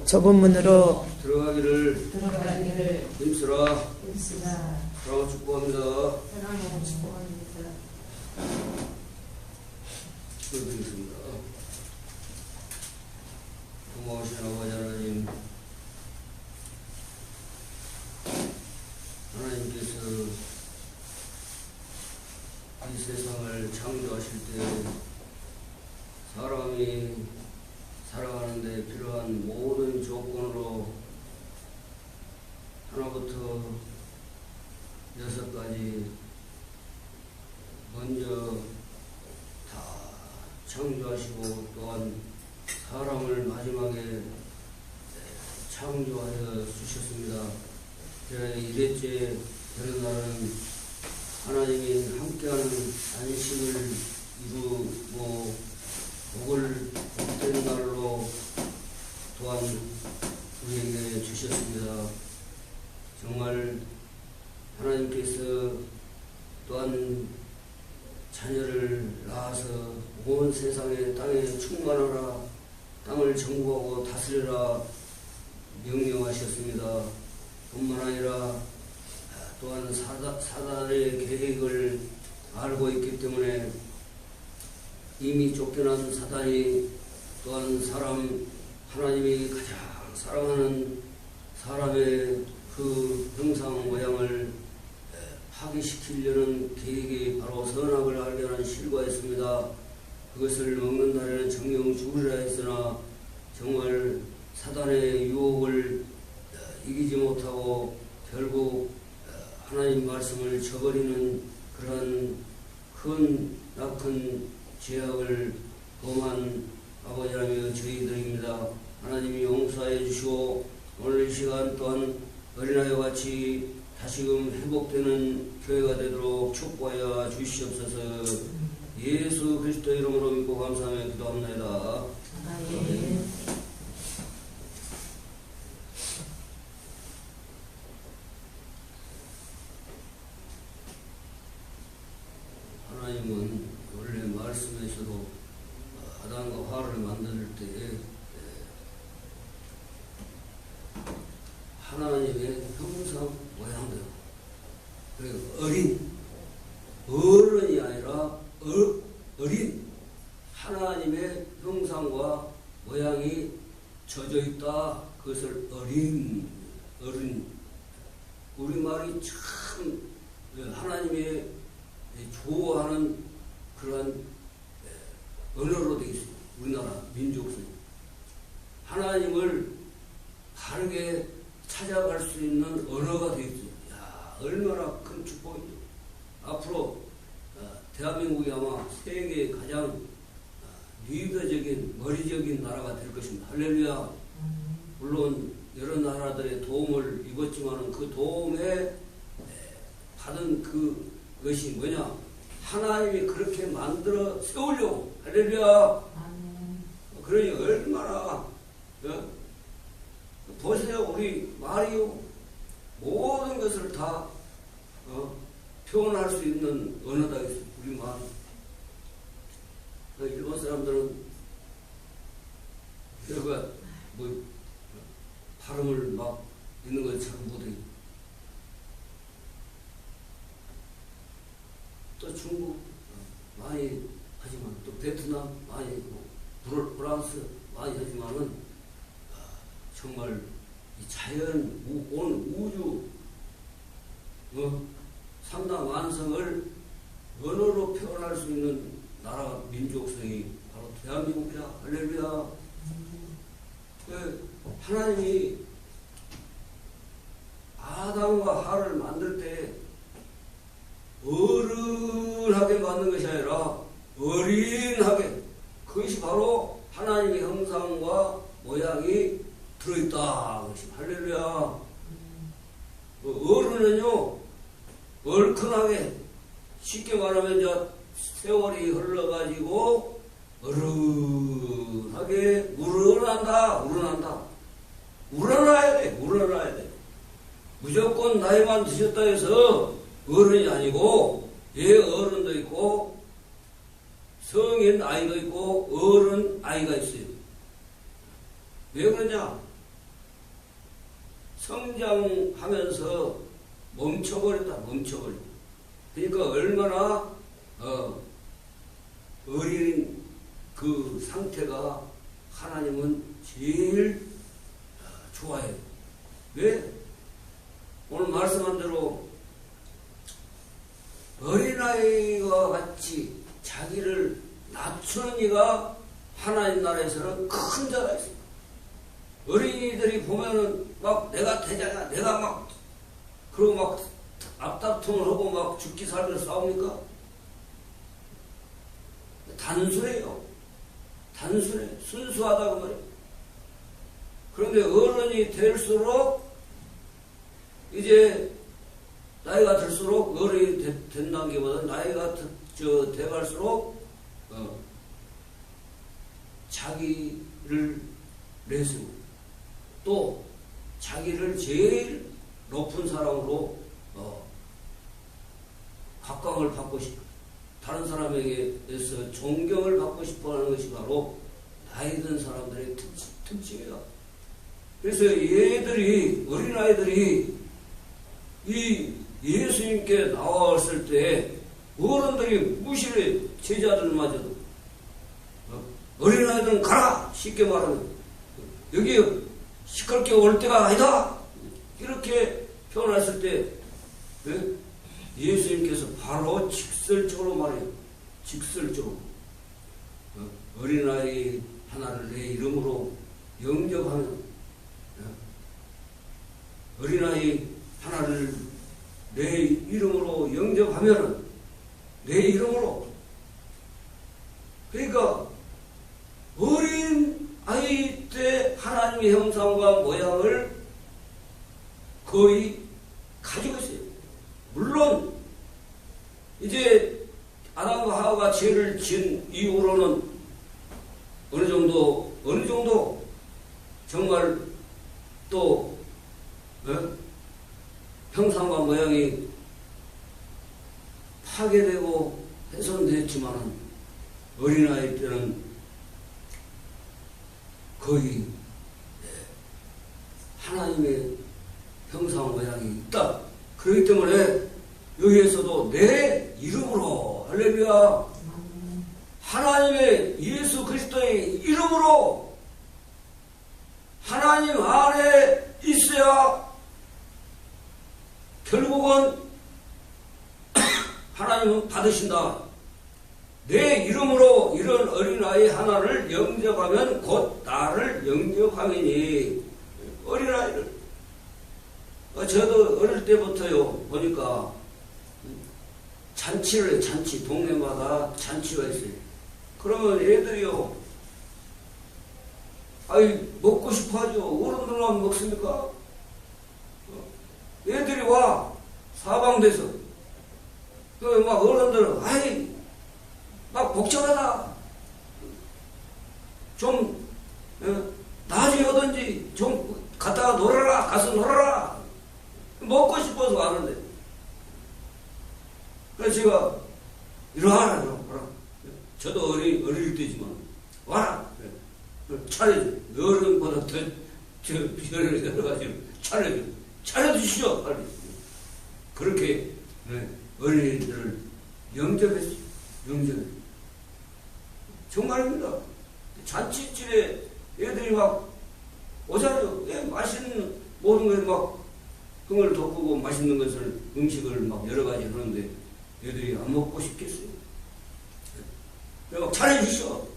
좁은 문으로 들어가기를 힘쓰라. 사랑을 축복합니다. 기도드리겠습니다. 고마우신 아버지 하나님, 하나님께서 이 세상을 창조하실 때 사람이 살아가는 데 필요한 모든 조건으로 하나부터 6까지 먼저 다 창조하시고 또한 사람을 마지막에 창조하여 주셨습니다. 이랬째 되는 날은 하나님이 함께하는 안식을 이루고 복을 복된 날로 또한 우리에게 주셨습니다. 정말 하나님께서 또한 자녀를 낳아서 온 세상의 땅에 충만하라, 땅을 정복하고 다스려라 명령하셨습니다. 뿐만 아니라 또한 사단의 계획을 알고 있기 때문에 이미 쫓겨난 사단이 또한 하나님이 가장 사랑하는 사람의 그 형상 모양을 파괴시키려는 계획이 바로 선악을 알려는 실과였습니다. 그것을 먹는 날에는 정령 죽으리라 했으나 정말 사단의 유혹을 이기지 못하고 결국 하나님 말씀을 저버리는 그런 큰 낙한 죄악을 범한 아버지 하나님의 저희들입니다. 하나님이 용서해 주시고 오늘 이 시간 또한 어린아이와 같이 다시금 회복되는 교회가 되도록 축복하여 주시옵소서. 예수 그리스도 이름으로 믿고 감사하며 기도합니다. 아멘. 하나님은 원래 말씀에서도 아담과 하와를 만들 때 하나님의 형상 모양대로, 그리고 어른이 아니라 어린 하나님의 형상과 모양이 젖어 있다. 그것을 어린 우리말이 참 하나님의 좋아하는 그러한 언어로 되어 있습니다. 우리나라 민족성이 하나님을 바르게 찾아갈 수 있는 언어가 되어 있어요. 야, 얼마나 큰 축복이죠. 앞으로 대한민국이 아마 세계의 가장 리더적인 머리적인 나라가 될 것입니다. 할렐루야. 물론 여러 나라들의 도움을 입었지만 그 도움에 받은 그것이 뭐냐, 하나님이 그렇게 만들어 세우려고. 할렐루야. 그러니 얼마나 보세요. 우리 말이요, 모든 것을 다 표현할 수 있는 언어다. 우리 말. 일본 사람들은 여기가 발음을 막 있는 걸 잘 못해. 또 중국 많이 하지만, 또 베트남 많이 있고, 프랑스 많이 하지만은 정말 이 자연, 온 우주 상당 완성을 언어로 표현할 수 있는 나라 민족성이 바로 대한민국이다. 할렐루야. 하나님이 아담과 하와를 만들 때 어른하게 만든 것이 아니라 어린하게, 그것이 바로 하나님의 형상과 모양이 들어있다. 할렐루야. 어른은요, 얼큰하게, 쉽게 말하면 이제 세월이 흘러가지고 어른하게 우러난다. 우러나야 돼. 무조건 나이만 드셨다 해서 어른이 아니고, 어른도 있고 성인 아이도 있고 어른 아이가 있어요. 왜 그러냐? 성장하면서 멈춰버렸다. 멈춰버렸다. 그러니까 얼마나 어린 그 상태가 하나님은 제일 좋아해요. 왜? 오늘 말씀한 대로 어린아이와 같이 자기를 낮추는 이가 하나님 나라에서는 큰 자가 있습니다. 어린이들이 보면은 막 내가 대장이야, 내가 막 그러고 막 앞다툼을 하고 막 죽기 살기로 싸웁니까? 단순해요. 단순해. 순수하다고 말이에요. 그런데 어른이 될수록 이제 나이가 들수록 어른이 된다는 게보다 나이가 돼갈수록 자기를 내세우고 또 자기를 제일 높은 사람으로 각광을 받고 싶고 다른 사람에게서 존경을 받고 싶어하는 것이 바로 나이 든 사람들의 특징이다. 그래서 얘들이 어린아이들이 이 예수님께 나왔을 때 어른들이 무시해. 제자들마저도 어린아이들은 가라. 쉽게 말하면 여기 시끄럽게 올 때가 아니다. 이렇게 표현했을 때 예수님께서 바로 직설적으로 말해요. 직설적으로 어린아이 하나를 내 이름으로 영접하면 어린아이 하나를 내 이름으로 영접하면은 내 이름으로 그러니까 어린 아이 때 하나님의 형상과 모양을 거의 가지고 있어요. 물론 이제 아담과 하와가 죄를 지은 이후로는 어느 정도 정말 또 형상과 모양이 파괴되고 훼손됐지만 어린아이 때는 거의 하나님의 형상 모양이 있다. 그렇기 때문에 여기에서도 내 이름으로 할렐루야 하나님의 예수 그리스도의 이름으로 하나님 안에 있어야 결국은 하나님은 받으신다. 내 이름으로 이런 어린아이 하나를 영접하면 곧 나를 영접하매니 어린아이를 저도 어릴 때부터요 보니까 잔치를 해요. 잔치 동네마다 잔치가 있어요. 그러면 애들이요 먹고 싶어 하죠. 어른들만 먹습니까? 애들이 와 사방돼서 막 어른들은 막 복잡하다. 좀 나중에 하든지 좀 갔다가 놀아라. 가서 놀아라. 먹고 싶어서 가는데 그래서 제가 이러하라. 저도 어릴 때지만 와라. 차려줘. 어른보다 더 여러 가지로 차려주시죠. 빨리. 그렇게 어린이들을 영접했어요. 정말입니다. 잔치집에 애들이 막 오자죠. 맛있는 모든 걸 막 흥을 돋구고 맛있는 것을 음식을 막 여러 가지 하는데 애들이 안 먹고 싶겠어요. 막 잘해주시오.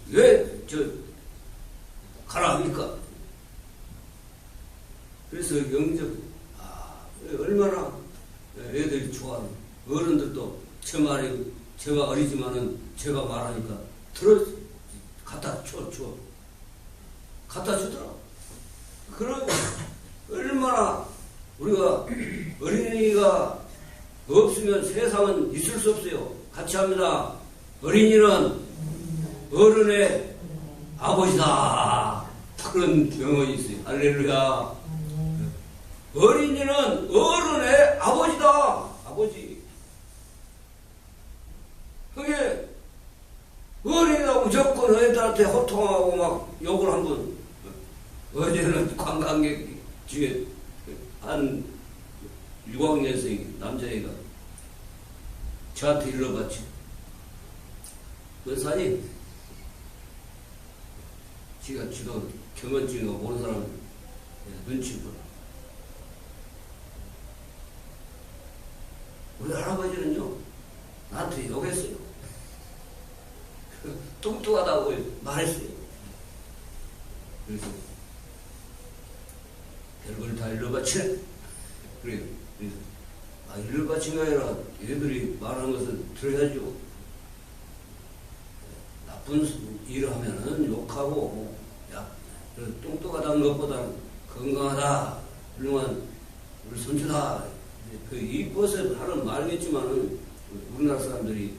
왜 가라 합니까? 그래서 영접 얼마나 애들이 좋아하는 어른들도 제 말이 제가 어리지만은 제가 말하니까 갖다 줘. 갖다 주더라. 그런 얼마나 우리가 어린이가 없으면 세상은 있을 수 없어요. 같이 합니다. 어린이는 어른의 아버지다. 그런 명언이 있어요. 할렐루야. 어린이는 어른의 아버지다. 아버지. 그게 어린이가 무조건 애들한테 호통하고 막 욕을 한 번. 어제는 관광객 중에 한 6학년생 남자애가 저한테 일러봤지. 권사님, 지도 경건증이가 모르는 사람 눈치 보라. 우리 할아버지는요, 나한테 욕했어요. 뚱뚱하다고 말했어요. 그래서 별걸 다 일러바치네. 그래요. 그래서 일러바친 게 아니라 얘들이 말하는 것을 들어야죠. 나쁜 일을 하면은 욕하고, 야, 뚱뚱하다는 것보다는 건강하다, 훌륭한 우리 손주다. 그 이것을 하는 말이겠지만은 우리나라 사람들이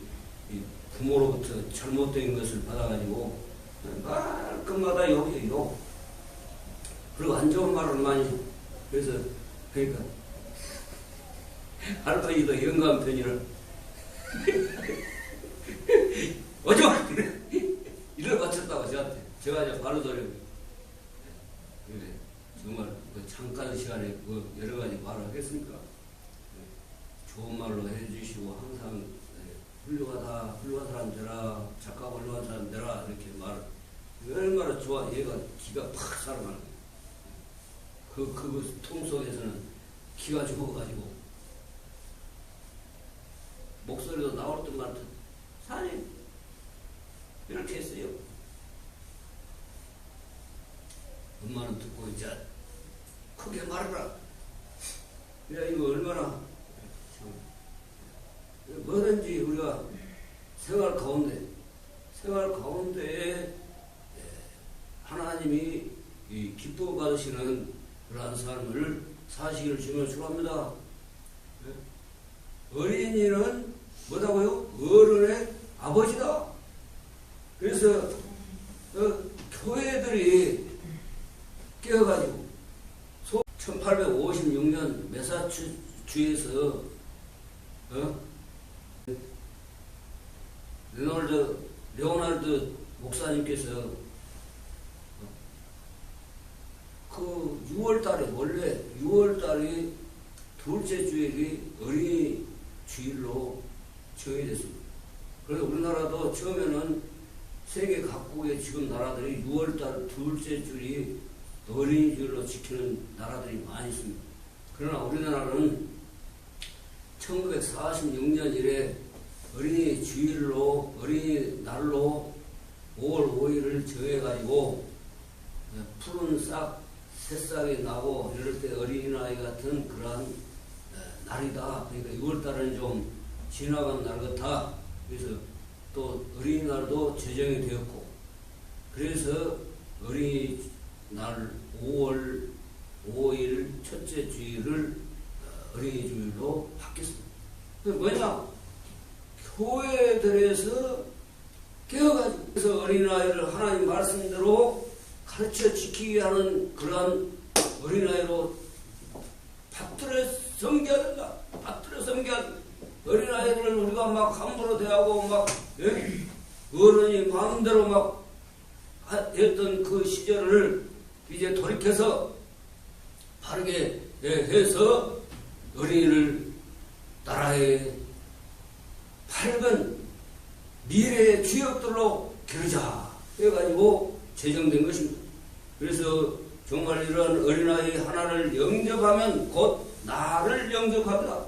부모로부터 잘못된 것을 받아가지고 말끝마다 욕이에요. 그리고 안 좋은 말을 많이 해. 그래서 그러니까 할아버지도 영감 편이라 어쩌 이를 바쳤다고 저한테. 제가 이제 바로 돌려. 정말 잠깐 시간에 여러 가지 말을 하겠습니까? 좋은 말로 해주시고 항상 훌륭하다, 훌륭한 사람 되라, 작가 훌륭한 사람 되라 이렇게 말. 얼마나 좋아. 얘가 기가 팍 살아나는 거야. 그 통 속에서는 기가 죽어가지고 목소리도 나올 듯 말 듯. 사님 이렇게 했어요. 엄마는 듣고 이제 크게 말해라. 야, 이거 얼마나 뭐든지 우리가 생활 가운데 하나님이 기쁨 받으시는 그러한 삶을 사시기를 주면 축원합니다. 어린이는 뭐다고요? 어른의 아버지다. 그래서 교회들이 깨어가지고 1856년 매사추주에서 레오날드 목사님께서 그 6월달에 원래 6월달이 둘째 주일이 어린이 주일로 정해졌습니다. 그래서 우리나라도 처음에는 세계 각국의 지금 나라들이 6월달 둘째 주일이 어린이 주일로 지키는 나라들이 많이 있습니다. 그러나 우리나라는 1946년 이래 어린이 주일로, 어린이 날로 5월 5일을 정해가지고 푸른 싹, 새싹이 나고 이럴 때 어린이날 같은 그러한 날이다. 그러니까 6월달은 좀 지나간 날 같아. 그래서 또 어린이날도 제정이 되었고, 그래서 어린이날 5월 5일 첫째 주일을 어린이 주일로 바뀌었습니다. 그게 뭐냐? 교회들에서 깨어가지고, 그래서 어린아이를 하나님 말씀대로 가르쳐 지키게 하는 그러한 어린아이로 받들어 섬겨야 된다. 받들어 섬겨야 된다. 어린아이들을 우리가 막 함부로 대하고 막 어른이 마음대로 막 했던 그 시절을 이제 돌이켜서 바르게 해서 어린이를 나라의 밝은 미래의 주역들로 기르자 해가지고 제정된 것입니다. 그래서 정말 이러한 어린아이 하나를 영접하면 곧 나를 영접합니다.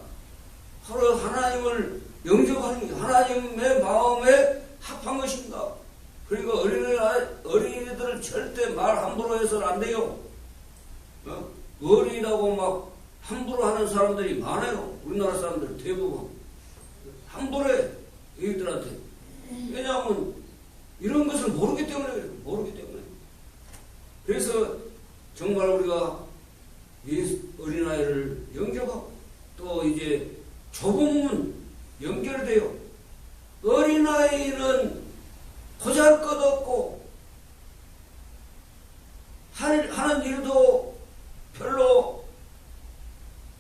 바로 하나님을 영접하는 게 하나님의 마음에 합한 것입니다. 그러니까 어린이들을 절대 말 함부로 해서는 안 돼요. 어린이라고 막 함부로 하는 사람들이 많아요. 우리나라 사람들 대부분 함부로 해, 얘들한테. 왜냐하면 이런 것을 모르기 때문에 그래요. 모르기 때문에. 그래서 정말 우리가 이 어린아이를 영접하고 또 이제 좁은 문 연결돼요. 어린아이는 보잘것없고 하는 일도 별로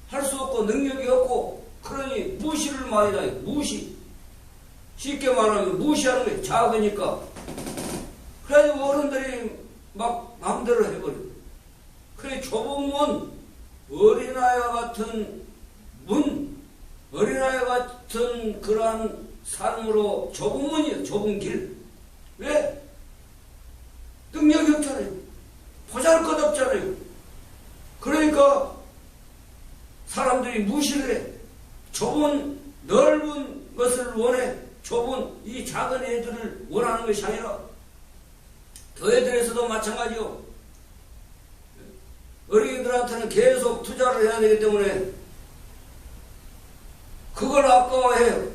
할 수 없고 능력이 없고, 그러니 무시를 많이 당해요. 무시. 쉽게 말하면 무시하는 거예요. 작으니까. 그래가지고 어른들이 막 마음대로 해버려요. 그래 좁은 문 어린아이와 같은 어린아이와 같은 그러한 삶으로 좁은 문이에요. 좁은 길. 왜? 능력이 없잖아요. 보잘것없잖아요. 그러니까 사람들이 무시를 해. 좁은 넓은 것을 원해. 좁은 이 작은 애들을 원하는 것이 아니라 교회들에서도 마찬가지요. 어린이들한테는 계속 투자를 해야 되기 때문에 그걸 아까워해요.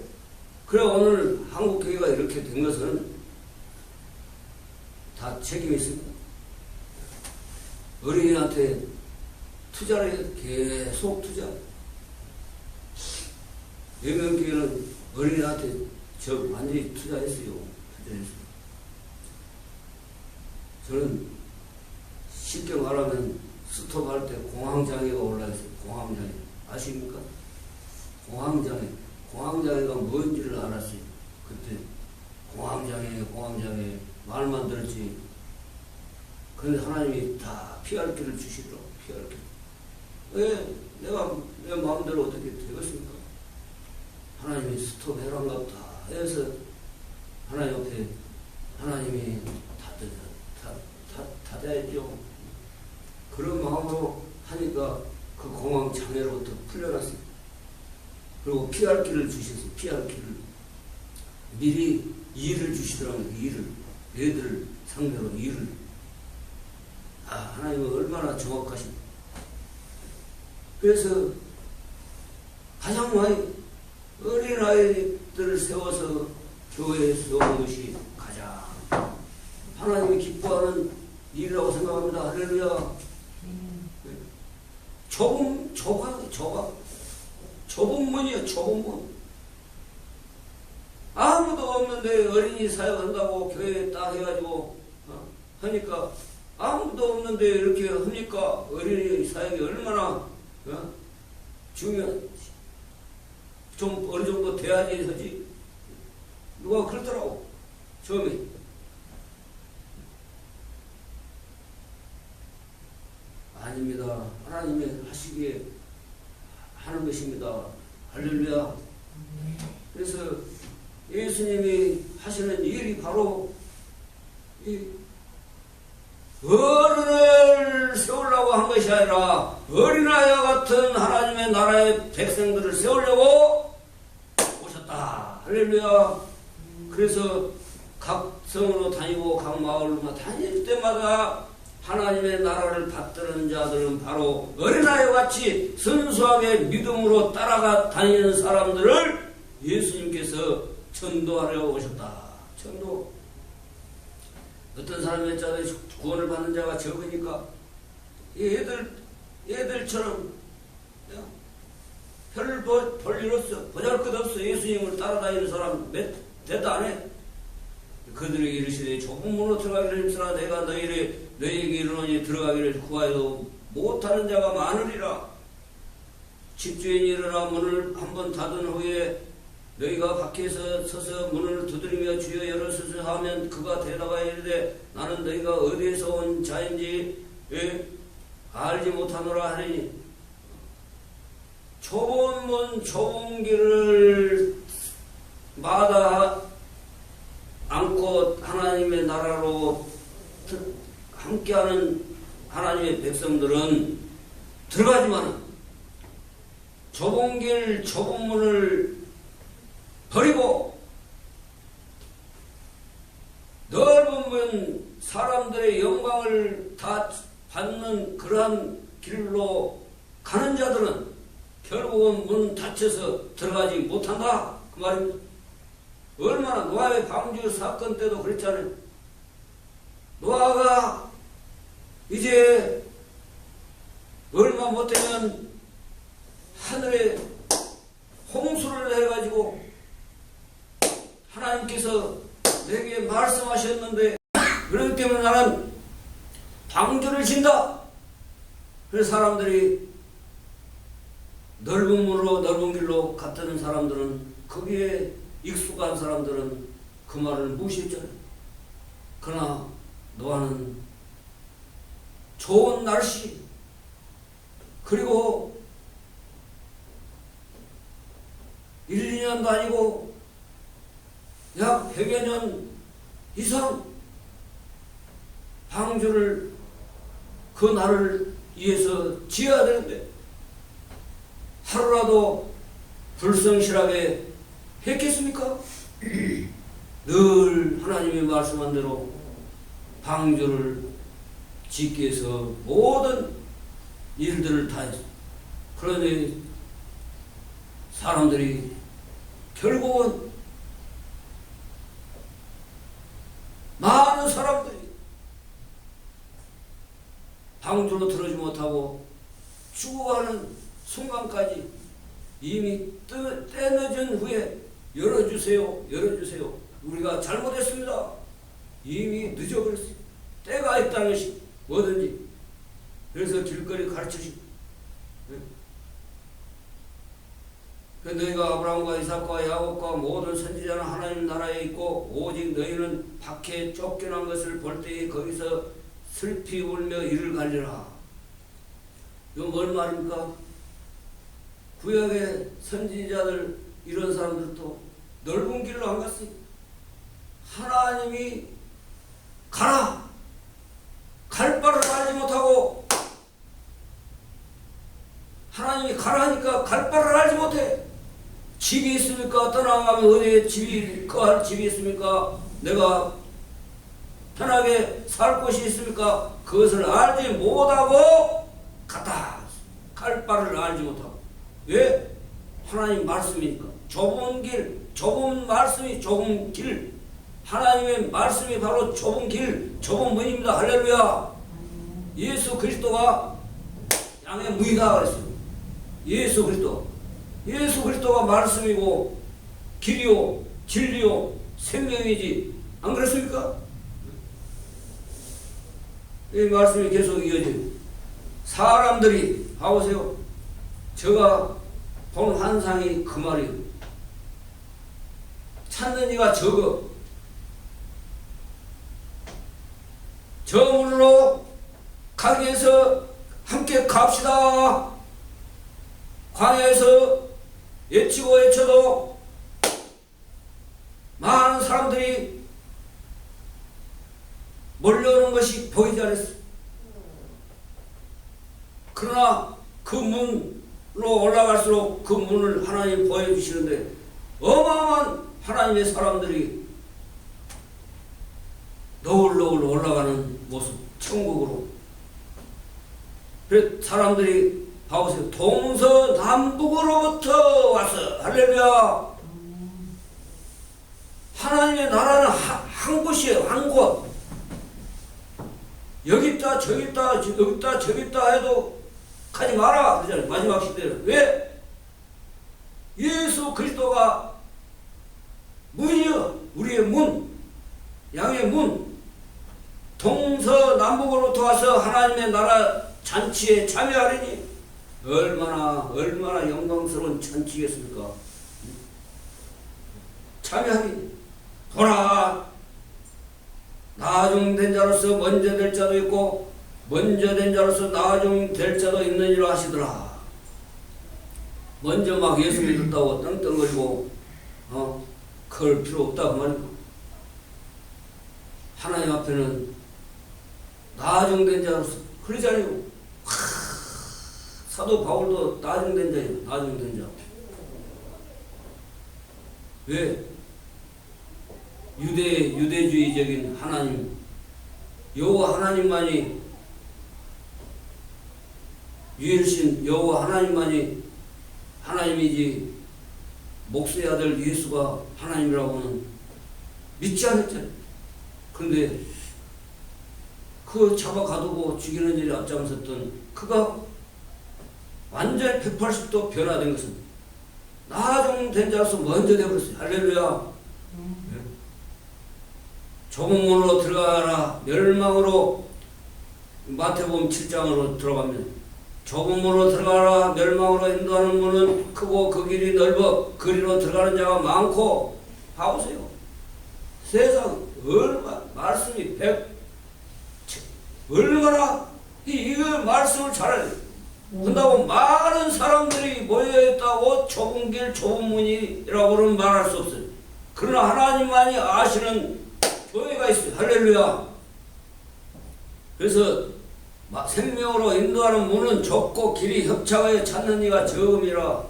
그래 오늘 한국교회가 이렇게 된 것은 다 책임이 있습니다. 어린이한테 투자를 해요. 계속 투자. 예명교회는 어린이한테 완전히 투자했어요. 저는 쉽게 말하면 스톱할 때 공황장애가 올라있어요. 공황장애. 아십니까? 공황장애가 뭔지를 알았어요. 그때 공황장애 말만 들었지. 그런데 하나님이 다 피할 길을 주시더라고. 피할 길. 왜 내가 내 마음대로 어떻게 되겠습니까? 하나님이 스톱해란가 다 해서 하나님 앞에 하나님이 닫아야죠. 그런 마음으로 하니까 그 공황장애로부터 풀려났어요. 그리고 피할 길을 주셨어요. 피할 길을. 미리 일을 주시더라고요. 일을. 얘들 상대로 일을. 하나님은 얼마나 정확하십니까. 그래서 가장 많이 어린아이들을 세워서 교회에 세우는 것이 가장 하나님이 기뻐하는 일이라고 생각합니다. 할렐루야. 좁은 문이에요. 좁은 문. 아무도 없는데 어린이 사역한다고 교회에 딱 해가지고 하니까 아무도 없는데 이렇게 하니까 어린이 사역이 얼마나 중요한지. 좀 어느 정도 돼야지 하지. 누가 그러더라고. 처음에. 아닙니다. 하나님이 하시기에 하는 것입니다. 할렐루야. 그래서 예수님이 하시는 일이 바로 이 어른을 세우려고 한 것이 아니라 어린아이와 같은 하나님의 나라의 백성들을 세우려고 오셨다. 할렐루야. 그래서 각 성으로 다니고 각 마을로 다닐 때마다 하나님의 나라를 받드는 자들은 바로 어린아이와 같이 순수하게 믿음으로 따라가 다니는 사람들을 예수님께서 전도하려 오셨다. 전도. 어떤 사람이 했잖아요. 구원을 받는 자가 적으니까 얘들처럼 별을 볼 일 없어. 보잘것없어. 예수님을 따라다니는 사람 대도 안 해. 그들에게 이르시되 좁은 문으로 들어가기를 힘쓰나 내가 너에게 이르노니 들어가기를 구하여도 못하는 자가 많으리라. 집주인이 일어나 문을 한번 닫은 후에 너희가 밖에서 서서 문을 두드리며 주여 열어주소서 하면 그가 대답하여 이르되 나는 너희가 어디에서 온 자인지 알지 못하노라 하니 좁은 문 좁은 길을 마다 않고 하나님의 나라로 함께하는 하나님의 백성들은 들어가지만 좁은 길 좁은 문을 버리고 넓은 문 사람들의 영광을 다 받는 그러한 길로 가는 자들은 결국은 문 닫혀서 들어가지 못한다. 그 말입니다. 얼마나 노아의 방주 사건 때도 그랬잖아요. 노아가 이제 얼마 못되면 하늘에 홍수를 해가지고 하나님께서 내게 말씀하셨는데 그렇기 때문에 나는 방주를 진다. 그래서 사람들이 넓은 문으로 넓은 길로 갔다는 사람들은 거기에 익숙한 사람들은 그 말을 무시했잖아요. 그러나 노아는 좋은 날씨 그리고 1, 2년도 아니고 약 100여 년 이상 방주를 그 나를 위해서 지어야 되는데 하루라도 불성실하게 했겠습니까? 늘 하나님이 말씀한 대로 방주를 짓기 위해서 모든 일들을 다 했어. 그러니 사람들이 결국은 많은 사람들이 방주로 들어오지 못하고 죽어가는 순간까지 이미 때 늦은 후에 열어주세요, 열어주세요. 우리가 잘못했습니다. 이미 늦어버렸어요. 때가 있다는 것이 뭐든지. 그래서 길거리 가르치시고. 너희가 아브라함과 이삭과 야곱과 모든 선지자는 하나님 나라에 있고 오직 너희는 밖에 쫓겨난 것을 볼 때에 거기서 슬피 울며 이를 갈리라. 이건 뭔 말입니까? 구약의 선지자들 이런 사람들도 넓은 길로 안 갔어요. 하나님이 가라! 갈 바를 알지 못하고 하나님이 가라니까 갈 바를 알지 못해. 집이 있습니까? 떠나가면 어디에 집이, 거할 집이 있습니까? 내가 편하게 살 곳이 있습니까? 그것을 알지 못하고 갔다. 갈 바를 알지 못하고. 왜? 하나님 말씀이니까. 좁은 길, 좁은 말씀이 좁은 길. 하나님의 말씀이 바로 좁은 길, 좁은 문입니다. 할렐루야. 예수 그리스도가 양의 문이다 그랬어요. 예수 그리스도. 예수 그리스도가 말씀이고 길이요 진리요 생명이지 안 그렇습니까? 이 말씀이 계속 이어져요. 사람들이 봐보세요. 제가 본 환상이 그 말이에요. 찾는 이가 적어. 저 문으로 가기 위해서 함께 갑시다. 광야에서 외치고 외쳐도 많은 사람들이 몰려오는 것이 보이지 않았어. 그러나 그 문으로 올라갈수록 그 문을 하나님 보여주시는데 어마어마한 하나님의 사람들이 너울너울 올라가는 모습, 천국으로. 그래서 사람들이 봐보세요. 동서남북으로부터 왔어. 할렐루야. 하나님의 나라는 한 곳이에요. 한 곳. 여기 있다 저기 있다 여기 있다 저기 있다 해도 가지 마라 그러잖아요. 마지막 시대는. 왜? 예수 그리스도가 문이요. 우리의 문. 양의 문. 동서남북으로부터 와서 하나님의 나라 잔치에 참여하리니 얼마나 영광스러운 잔치겠습니까? 참여하니 보라 나중된 자로서 먼저 될 자도 있고 먼저 된 자로서 나중될 자도 있느니라 하시더라. 먼저 막 예수 믿었다고 떵떵거리고 그럴 필요 없다 그 말이고 하나님 앞에는 나중된 자로서 그러잖아요. 사도 바울도 나중된 자예요. 나중된 자. 왜? 유대주의적인 하나님, 여호와 하나님만이 유일신 여호와 하나님만이 하나님이지 목수의 아들 예수가 하나님이라고는 믿지 않았잖아요. 그런데 그 잡아 가두고 죽이는 일에 앞장섰던 그가 완전히 180도 변화된 것은 나중된 자로서 먼저 되어버렸어요. 할렐루야. 좁은 문으로 들어가라. 멸망으로 마태복음 7장으로 들어가면 좁은 문으로 들어가라. 멸망으로 인도하는 문은 크고 그 길이 넓어 그리로 들어가는 자가 많고. 봐보세요. 세상 얼마나 말씀이 얼마나 이거 말씀을 잘해야 돼. 한다고 많은 사람들이 모여있다고 좁은 길 좁은 문이라고는 말할 수 없어요. 그러나 하나님만이 아시는 교회가 있어요. 할렐루야. 그래서 생명으로 인도하는 문은 좁고 길이 협착하여 찾는 이가 적음이라.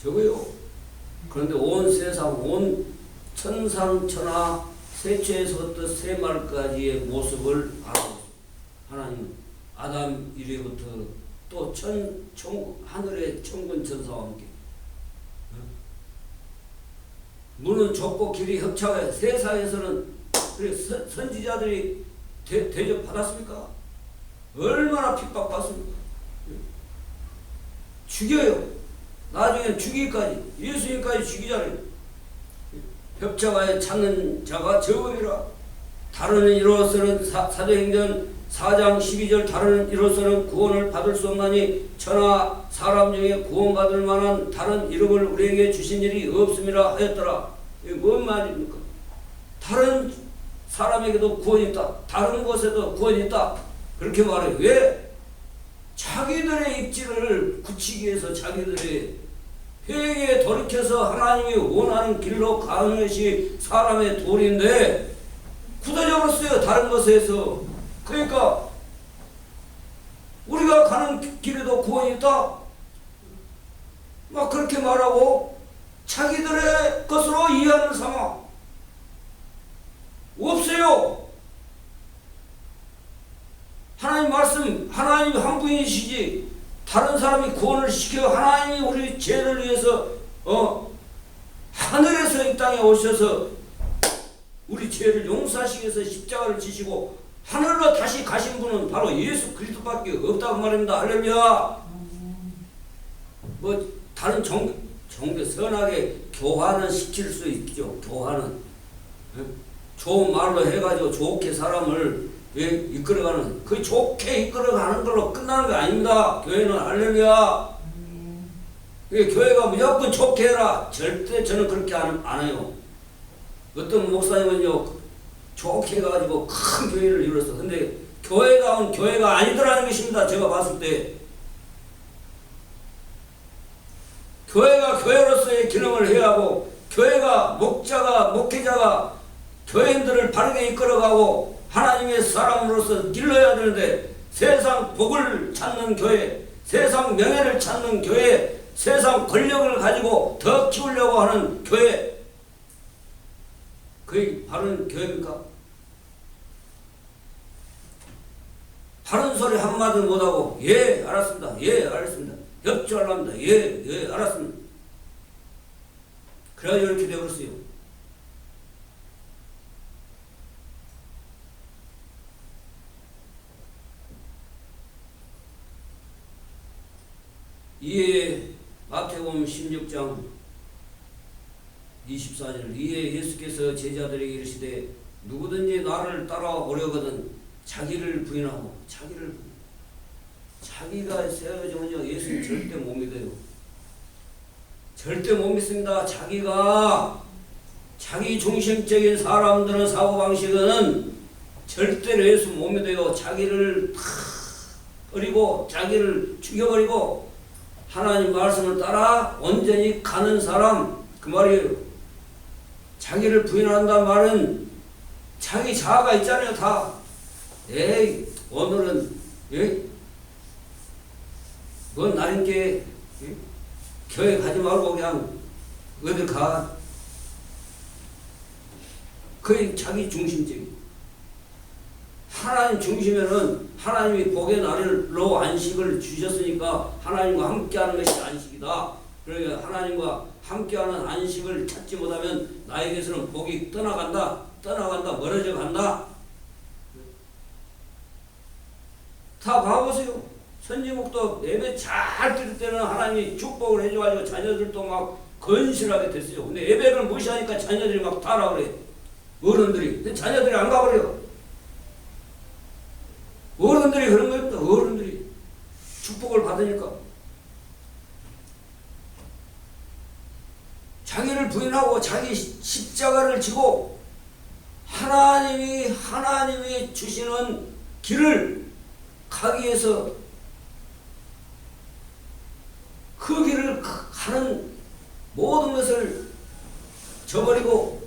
적어요. 그런데 온 세상 온 천상천하 세초에서부터 세말까지의 모습을 알아보세요. 하나님은 아담 이래부터 또 하늘의 천군 천사와 함께 문은 좁고 길이 협착해. 세상에서는 그래 선지자들이 대접 받았습니까? 얼마나 핍박받습니까? 죽여요. 나중에 죽이기까지 예수님까지 죽이잖아요. 협착하여 찾는 자가 적음이라. 다른 이로서는 사도행전 4장 12절 다른 이로서는 구원을 받을 수 없나니 천하 사람 중에 구원받을 만한 다른 이름을 우리에게 주신 일이 없음이라 하였더라. 이게 뭔 말입니까? 다른 사람에게도 구원이 있다. 다른 곳에도 구원이 있다. 그렇게 말해요. 왜? 자기들의 입지를 굳히기 위해서 자기들의 회개에 돌이켜서 하나님이 원하는 길로 가는 것이 사람의 도리인데 굳어져 버렸어요. 다른 것에서. 그러니까 우리가 가는 길에도 구원이 있다. 막 그렇게 말하고 자기들의 것으로 이해하는 상황 없어요. 하나님 말씀, 하나님이 한 분이시지 다른 사람이 구원을 시켜. 하나님이 우리 죄를 위해서 하늘에서 이 땅에 오셔서 우리 죄를 용서하시기 위해서 십자가를 지시고 하늘로 다시 가신 분은 바로 예수 그리스도밖에 없다고 말입니다. 할렐루야. 뭐 다른 종교 선하게 교화는 시킬 수 있죠. 교화는 좋은 말로 해가지고 좋게 사람을 이끌어가는, 그 좋게 이끌어가는 걸로 끝나는 게 아닙니다. 교회는. 할렐루야. 교회가 무조건 좋게 해라. 절대 저는 그렇게 안 해요. 어떤 목사님은요 좋게 해가지고 큰 교회를 이뤘어. 근데 교회다운 교회가 아니더라는 것입니다. 제가 봤을 때 교회가 교회로서의 기능을 해야 하고, 교회가 목회자가 교인들을 바르게 이끌어가고 하나님의 사람으로서 길러야 되는데, 세상 복을 찾는 교회, 세상 명예를 찾는 교회, 세상 권력을 가지고 더 키우려고 하는 교회, 그게 바른 교회입니까? 바른 소리 한마디 못하고 예 알았습니다, 예 알았습니다, 협조하랍니다, 예 알았습니다. 그래가지고 이렇게 되어버렸어요. 이에 마태복음 16장 24절 이에 예수께서 제자들에게 이르시되 누구든지 나를 따라오려거든 자기를 부인하고, 자기가 세워지면요 예수님 절대 못 믿어요. 절대 못 믿습니다. 자기 중심적인 사람들은 사고방식은 절대로 예수 못 믿어요. 자기를 다 버리고 자기를 죽여버리고 하나님 말씀을 따라 온전히 가는 사람, 그 말이에요. 자기를 부인한다는 말은 자기 자아가 있잖아요. 다 에이 오늘은 뭔 날인게 교회 가지 말고 그냥 어딜 가. 거의 자기 중심적인. 하나님 중심에는 하나님이 복의 날로 안식을 주셨으니까 하나님과 함께하는 것이 안식이다. 그러니까 하나님과 함께하는 안식을 찾지 못하면 나에게서는 복이 떠나간다, 멀어져 간다. 다 봐보세요. 선지국도 예배 잘 드릴 때는 하나님이 축복을 해줘가지고 자녀들도 막 건실하게 됐어요. 근데 예배를 무시하니까 자녀들이 막 타라 그래. 어른들이. 근데 자녀들이 안 가버려. 어른들이 그런 겁니다. 어른들이 축복을 받으니까. 자기를 부인하고 자기 십자가를 지고 하나님이 주시는 길을 가기 위해서 다른 모든 것을 저버리고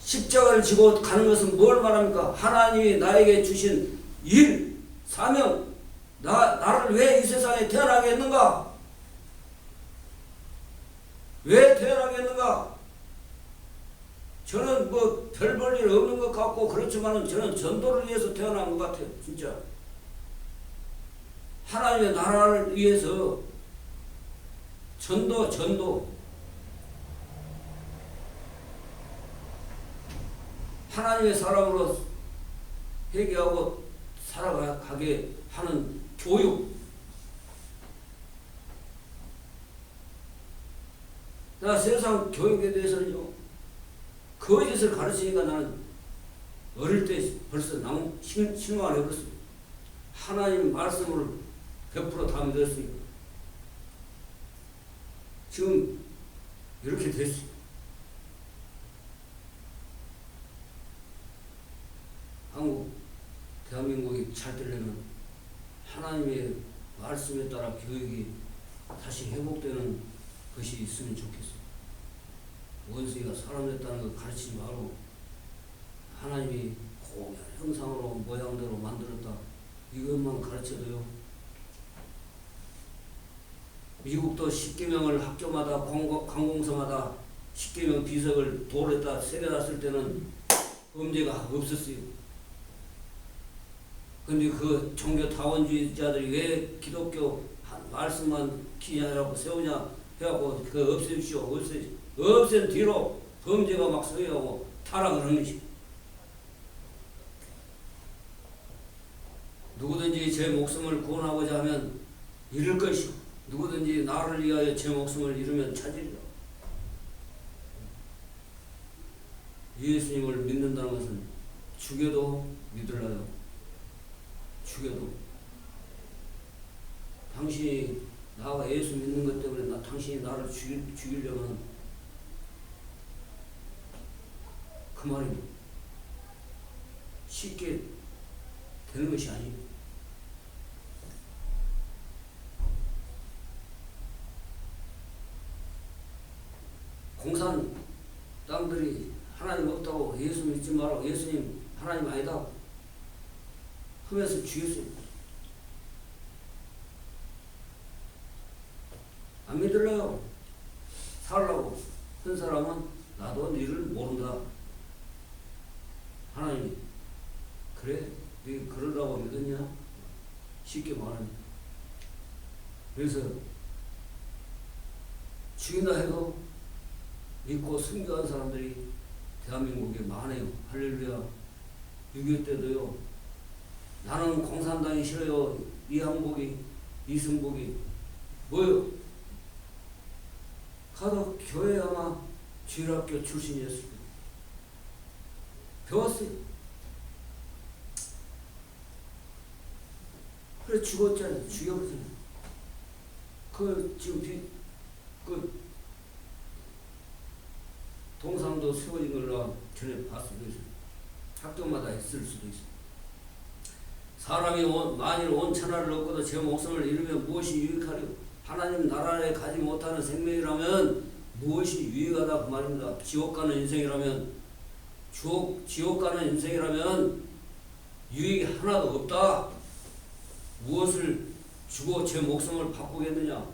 십자가를 지고 가는 것은 뭘 말합니까? 하나님이 나에게 주신 일, 사명, 나를 왜 이 세상에 태어나게 했는가? 왜 태어나게 했는가? 저는 뭐 별 볼 일 없는 것 같고 그렇지만 저는 전도를 위해서 태어난 것 같아요. 진짜. 하나님의 나라를 위해서 전도. 하나님의 사람으로 회개하고 살아가게 하는 교육. 나 세상 교육에 대해서는요, 거짓을 가르치니까 나는 어릴 때 벌써 실망을 해버렸습니다. 하나님 말씀을 100% 다 믿었으니까. 지금 이렇게 됐어요. 대한민국이 잘 되려면 하나님의 말씀에 따라 교육이 다시 회복되는 것이 있으면 좋겠어요. 원수가 사람 됐다는 걸 가르치지 말고 하나님이 공연 형상으로 모양대로 만들었다 이것만 가르쳐도요. 미국도 10계명을 학교마다 관공서마다 10계명 비석을 돌에다 새겨놨을 때는 범죄가 없었어요. 근데 그 종교 다원주의자들이 왜 기독교 말씀만 기냐라고 세우냐 해갖고 그 없애주시오. 없앤 뒤로 범죄가 막 서해하고 타락을 하는 것이. 누구든지 제 목숨을 구원하고자 하면 잃을 것이고 누구든지 나를 위하여 제 목숨을 잃으면 찾으리라. 예수님을 믿는다는 것은 죽여도 믿으라요. 죽여도. 당신이 나가 예수 믿는 것 때문에 당신이 나를 죽이려면 그 말입니다. 쉽게 되는 것이 아니에요. 공산 땅들이 하나님 없다고 예수 믿지 말라고 예수님 하나님 아니다 하면서 죽였어요. 안 믿을래요. 살라고 한 사람은 나도 너를 모른다. 하나님이 그래? 네 그러라고 믿었냐? 쉽게 말하면. 그래서 죽인다 해도 믿고 순교한 사람들이 대한민국에 많아요. 할렐루야. 6.25 때도요. 나는 공산당이 싫어요. 이항복이 이승복이 뭐요? 가도 교회 아마 주일학교 출신이었을 거예요. 배웠어요. 그래 죽었잖아요. 죽여버렸잖아요. 그 지금 그 동상도 세워진 걸로 전에 봤습니다. 학교마다 있을 수도 있어요. 사람이 만일 온 천하를 얻고도 제 목숨을 잃으면 무엇이 유익하리요? 하나님 나라에 가지 못하는 생명이라면 무엇이 유익하다 그 말입니다. 지옥 가는 인생이라면 지옥 가는 인생이라면 유익이 하나도 없다. 무엇을 주고 제 목숨을 바꾸겠느냐?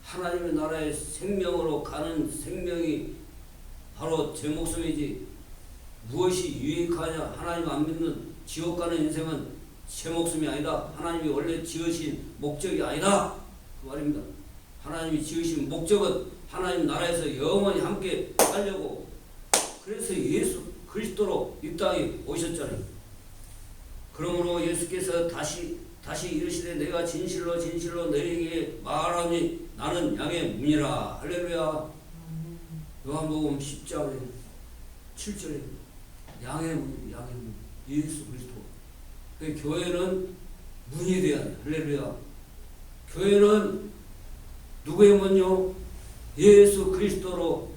하나님의 나라의 생명으로 가는 생명이 바로 제 목숨이지 무엇이 유익하냐? 하나님 안 믿는 지옥 가는 인생은 제 목숨이 아니다. 하나님이 원래 지으신 목적이 아니다. 그 말입니다. 하나님이 지으신 목적은 하나님 나라에서 영원히 함께 살려고 그래서 예수 그리스도로 이 땅에 오셨잖아요. 그러므로 예수께서 다시 이르시되 내가 진실로 너희에게 말하니 나는 양의 문이라. 할렐루야. 요한복음 10장에 7절에 양의 문 예수 그리스도. 그 교회는 문이 돼야 돼. 할렐루야. 교회는 누구의 문요? 예수 그리스도로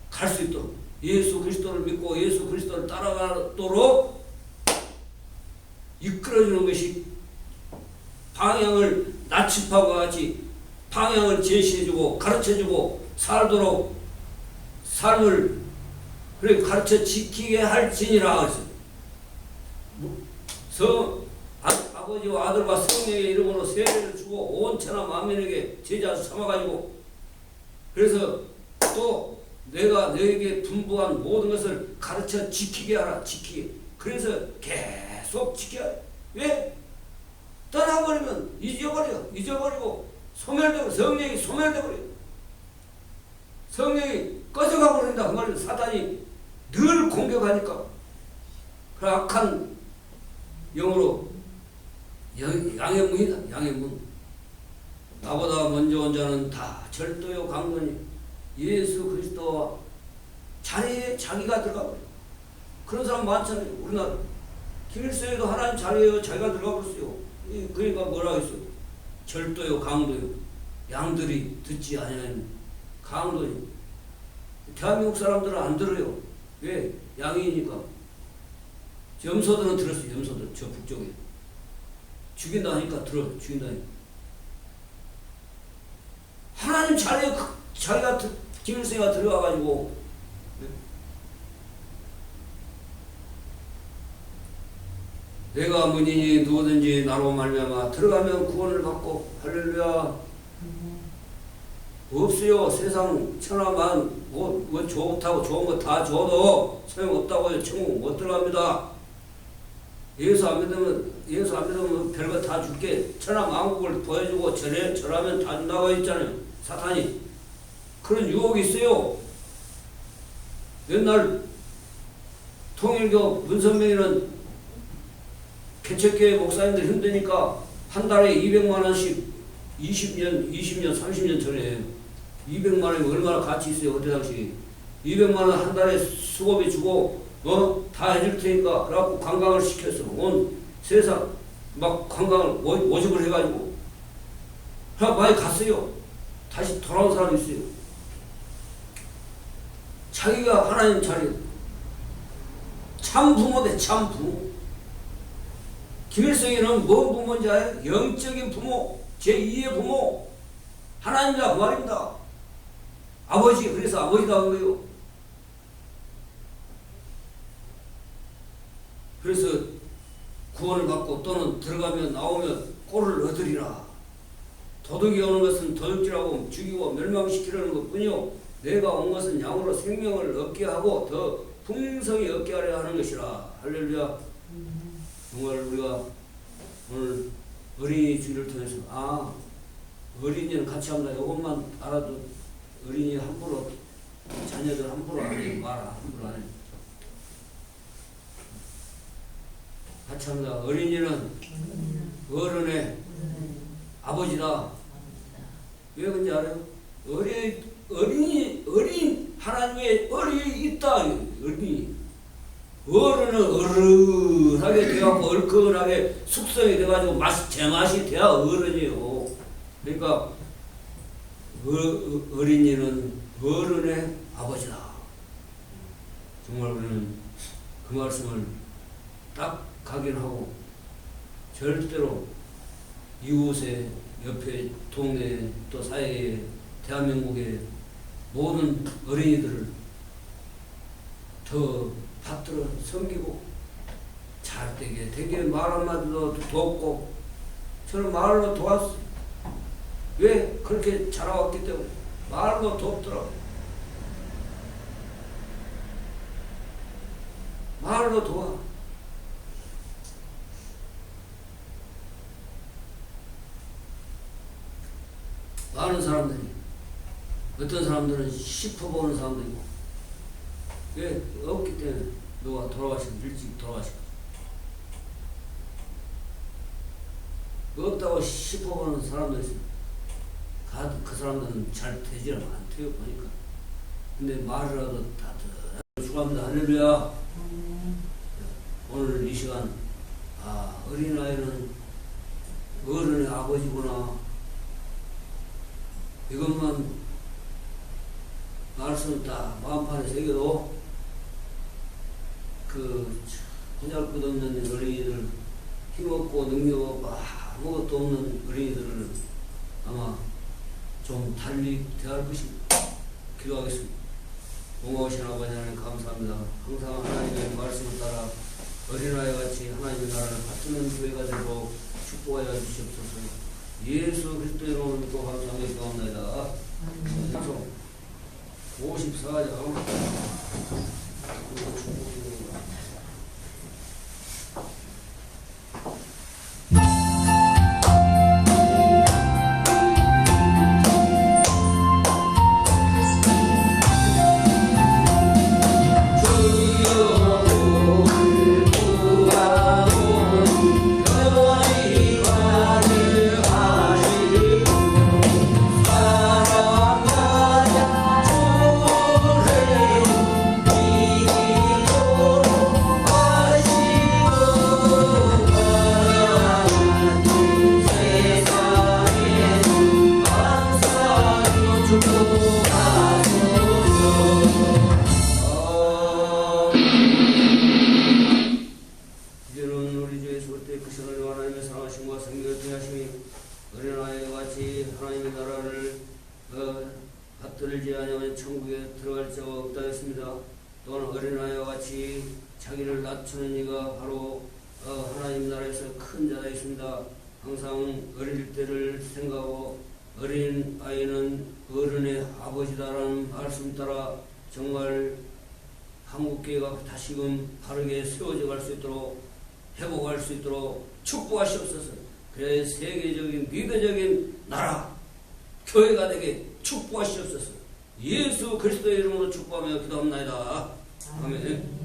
갈 수 있도록 예수 그리스도를 믿고 예수 그리스도를 따라가도록 이끌어주는 것이 방향을 아침하고 같이 방향을 제시해주고 가르쳐주고 살도록 삶을 그래 가르쳐 지키게 할지니라 그랬어요. 아버지와 아들과 성령의 이름으로 세례를 주고 온 천하 만민에게 제자 삼아가지고 그래서 또 내가 너에게 분부한 모든 것을 가르쳐 지키게 하라. 지키게. 그래서 계속 지켜야 해. 왜? 떠나버리면 잊어버리고 소멸되고 성령이 소멸되버려요. 성령이 꺼져가 버린다. 그 말이에요. 사단이 늘 공격하니까 그 악한 영으로 양의 문이다. 양의 문. 나보다 먼저 온 자는 다 절도요 강도니 예수 그리스도와 자리에 자기가 들어가 버려요. 그런 사람 많잖아요. 우리나라 김일성에도 하나님 자리에 자기가 들어가 버렸어요. 그러니까 뭐라 했어요? 절도요 강도요. 양들이 듣지 아니하는 강도니. 대한민국 사람들은 안 들어요. 왜? 양이니까. 염소들은 들었어요. 염소들 저 북쪽에. 죽인다 하니까 죽인다 하니까. 하나님 자리에 자기가 김일성이가 들어가가지고 내가 문이니 누구든지 나로 말미암아 들어가면 구원을 받고 할렐루야. 없어요. 세상 천하만 뭐 좋다고 좋은 거 다 줘도 소용없다고요. 천국 못 들어갑니다. 예수 안 믿으면 별거 다 줄게. 천하 만국을 보여주고 절하면 다 준다고 했잖아요. 사탄이. 그런 유혹이 있어요. 옛날 통일교 문선명이는 개척교회 목사님들 힘드니까 한 달에 200만 원씩 20년, 30년 전에 200만 원이 얼마나 가치 있어요. 그때 당시 200만 원 한 달에 수고비 주고 다 해줄 테니까 그래갖고 관광을 시켰어. 온 세상 막 관광을 모집을 해가지고 많이 갔어요. 다시 돌아온 사람이 있어요. 자기가 하나님 자리 참 부모대 참 부모. 김일성이는 뭔 부모인지 알아요? 영적인 부모, 제2의 부모. 하나님이라 그 말입니다. 아버지, 그래서 아버지다 한 거예요. 그래서 구원을 받고 또는 들어가면 나오면 꼴을 얻으리라. 도둑이 오는 것은 도둑질하고 죽이고 멸망시키려는 것 뿐이요. 내가 온 것은 양으로 생명을 얻게 하고 더 풍성히 얻게 하려 하는 것이라. 할렐루야. 정말 우리가 오늘 어린이 주일을 통해서 어린이는 같이 합니다. 이것만 알아도 어린이 함부로 자녀들 함부로 안 해요. 함부로 안 해요. 같이 합니다. 어린이는 어른의 아버지다. 왜 그런지 알아요? 어린 하나님의 어린이 있다. 어린이. 어른은 어른하게 돼갖고 얼큰하게 숙성이 돼가지고 제맛이 돼야 어른이에요. 그러니까 어린이는 어른의 아버지다. 정말 우리는 그 말씀을 딱 각인하고 절대로 이웃에 옆에 동네에 또 사회에 대한민국의 모든 어린이들을 더 받들어 섬기고 잘되게 되게 말 한마디도 돕고 저는 말로 도왔어요. 왜? 그렇게 자라왔기 때문에 말로 돕더라고요. 말로 도와. 많은 사람들이 어떤 사람들은 씹어보는 사람도 있고 왜? 없기 때문에 누가 일찍 돌아가시고 없다고 씹어보는 사람도 있어요. 그 사람들은 잘 되지는 않대요. 보니까. 근데 말이라도 다 축하합니다. 할렐루야. 오늘 이 시간 어린아이는 어른의 아버지구나. 이것만 말씀 딱 마음판에 새겨도 보잘것없는 어린이들 힘없고 능력 없고 아무것도 없는 어린이들을 아마 좀 달리 대할 것입니다. 기도하겠습니다. 고마우신 아버지 하나님 감사합니다. 항상 하나님의 말씀을 따라 어린아이 같이 하나님의 나라를 받드는 교회가 되도록 축복하여 주시옵소서. 예수 그리스도의 이름으로 믿고 감사하며 기도합니다. 54장 하나님의 나라를 받들지 아니하면 천국에 들어갈 자가 없다 했습니다. 또한 어린아이와 같이 자기를 낮추는 이가 바로 하나님 나라에서 큰 자가 있습니다. 항상 어릴 때를 생각하고 어린 아이는 어른의 아버지다라는 말씀 따라 정말 한국교회가 다시금 바르게 세워져 갈 수 있도록 회복할 수 있도록 축복하시옵소서. 그래 세계적인 미래적인 나라 교회가 되게 축복하시옵소서. 예수 그리스도의 이름으로 축복하며 기도합니다. 아멘.